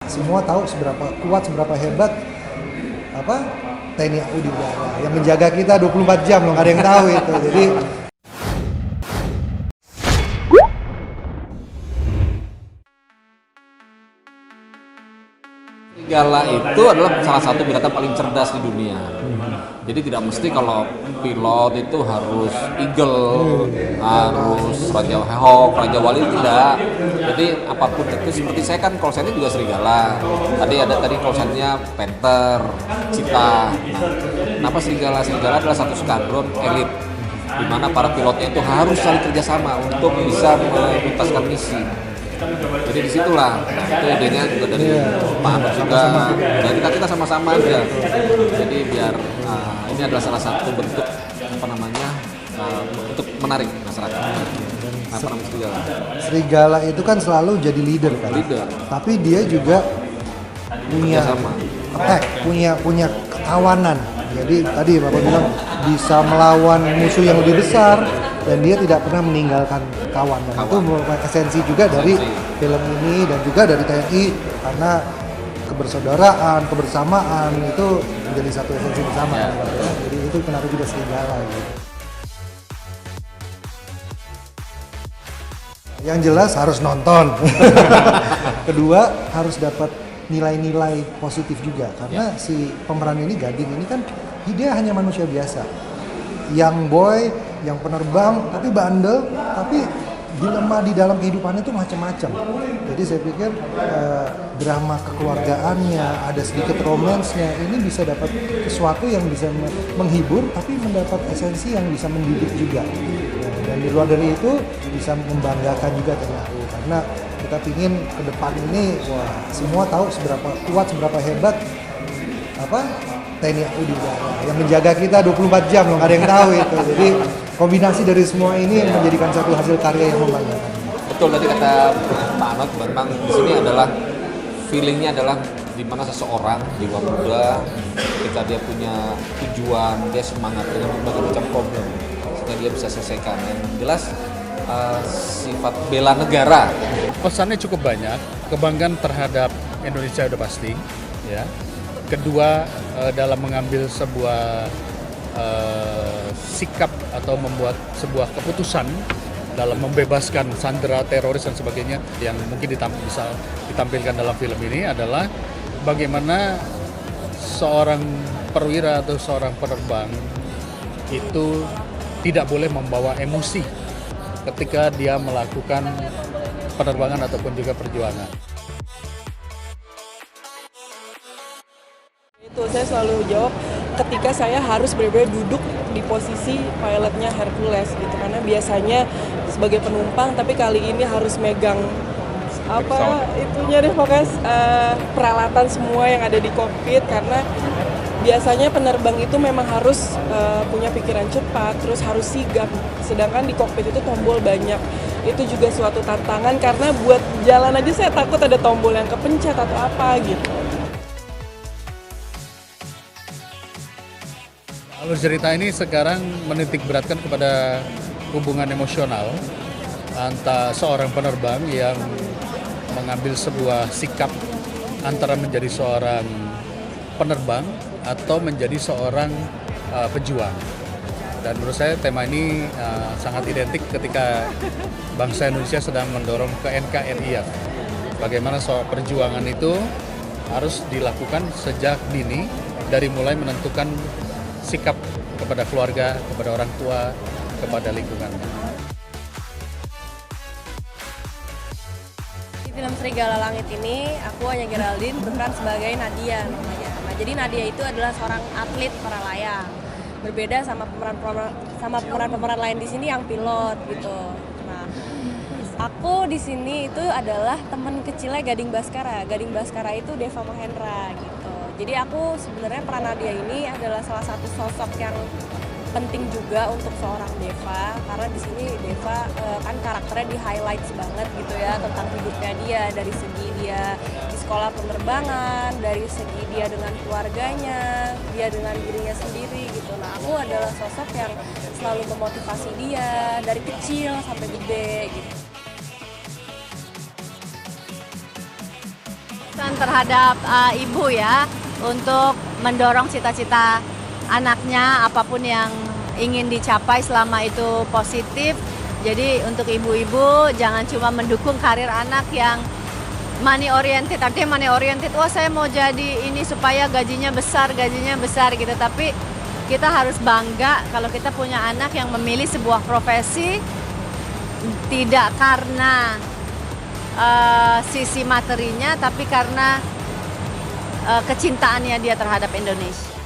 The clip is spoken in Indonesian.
semua tahu seberapa kuat, seberapa hebat TNI AU di udara yang menjaga kita 24 jam loh, nggak ada yang tahu itu. Jadi serigala itu adalah salah satu binatang paling cerdas di dunia. Jadi tidak mesti kalau pilot itu harus eagle, harus raja hawk, raja wali, tidak. Jadi apapun itu, seperti saya kan call sign-nya juga serigala. Tadi call sign-nya panther, cheetah. Nah, kenapa serigala? Serigala adalah satu skadron elit di mana para pilotnya itu harus saling kerjasama untuk bisa menuntaskan misi. Jadi disitulah, itu idenya juga dari Pak Anwar juga, dan kita sama-sama aja. Jadi biar ini adalah salah satu bentuk untuk menarik masyarakat. serigala itu kan selalu jadi leader kan. Tapi dia juga punya attack, punya ketawanan. Jadi tadi Bapak bilang bisa melawan musuh yang lebih besar dan dia tidak pernah meninggalkan kawan. Dan itu merupakan esensi juga dari film ini dan juga dari TNI, karena kebersaudaraan, kebersamaan itu menjadi satu esensi bersama. Jadi itu kenapa juga serigala gitu. Yang jelas harus nonton. Kedua harus dapat nilai-nilai positif juga, karena si pemeran ini, Gading ini kan dia hanya manusia biasa, young boy, yang penerbang, tapi bandel, tapi dilema di dalam kehidupannya itu macam-macam. Jadi saya pikir drama kekeluargaannya, ada sedikit romansnya, ini bisa dapat sesuatu yang bisa menghibur, tapi mendapat esensi yang bisa mendidik juga. Dan di luar dari itu bisa membanggakan juga TNI, karena kita pingin ke depan ini, semua tahu seberapa kuat, seberapa hebat TNI AU di udara yang menjaga kita 24 jam loh, nggak ada yang tahu itu. Jadi kombinasi dari semua ini yang menjadikan satu hasil karya yang membanggakan. Betul, tadi kata Pak Anwar, memang di sini adalah feelingnya adalah di mana seseorang jiwa muda, ketika dia punya tujuan, dia semangat dengan berbagai macam problem, sehingga dia bisa selesaikan. Yang jelas sifat bela negara. Pesannya cukup banyak, kebanggaan terhadap Indonesia udah pasti, ya. Kedua, dalam mengambil sebuah sikap atau membuat sebuah keputusan dalam membebaskan sandera teroris dan sebagainya yang mungkin bisa ditampilkan dalam film ini adalah bagaimana seorang perwira atau seorang penerbang itu tidak boleh membawa emosi ketika dia melakukan penerbangan ataupun juga perjuangan. Itu saya selalu jawab ketika saya harus benar-benar duduk di posisi pilotnya Hercules gitu, karena biasanya sebagai penumpang, tapi kali ini harus megang itunya deh, pokoknya peralatan semua yang ada di kokpit, karena biasanya penerbang itu memang harus punya pikiran cepat, terus harus sigap, sedangkan di kokpit itu tombol banyak. Itu juga suatu tantangan, karena buat jalan aja saya takut ada tombol yang kepencet atau apa gitu. Alur cerita ini sekarang menitik beratkan kepada hubungan emosional antara seorang penerbang yang mengambil sebuah sikap antara menjadi seorang penerbang atau menjadi seorang pejuang. Dan menurut saya tema ini sangat identik ketika bangsa Indonesia sedang mendorong ke NKRI. Bagaimana soal perjuangan itu harus dilakukan sejak dini, dari mulai menentukan sikap kepada keluarga, kepada orang tua, kepada lingkungan. Di film Serigala Langit ini, aku Anya Geraldine berperan sebagai Nadia namanya. Nah, jadi Nadia itu adalah seorang atlet para layang. Berbeda sama pemeran lain di sini yang pilot gitu. Nah, aku di sini itu adalah teman kecilnya Gading Baskara. Gading Baskara itu Deva Mahendra gitu. Jadi aku sebenarnya peran Nadia ini adalah salah satu sosok yang penting juga untuk seorang Deva, karena di sini Deva kan karakternya di highlight banget gitu ya, tentang hidupnya dia, dari segi dia di sekolah penerbangan, dari segi dia dengan keluarganya, dia dengan dirinya sendiri gitu. Nah, aku adalah sosok yang selalu memotivasi dia dari kecil sampai gede gitu. dukungan terhadap ibu ya untuk mendorong cita-cita anaknya apapun yang ingin dicapai selama itu positif. Jadi untuk ibu-ibu jangan cuma mendukung karir anak yang money oriented, artinya money oriented, wah saya mau jadi ini supaya gajinya besar gitu. Tapi kita harus bangga kalau kita punya anak yang memilih sebuah profesi tidak karena sisi materinya, tapi karena kecintaannya dia terhadap Indonesia.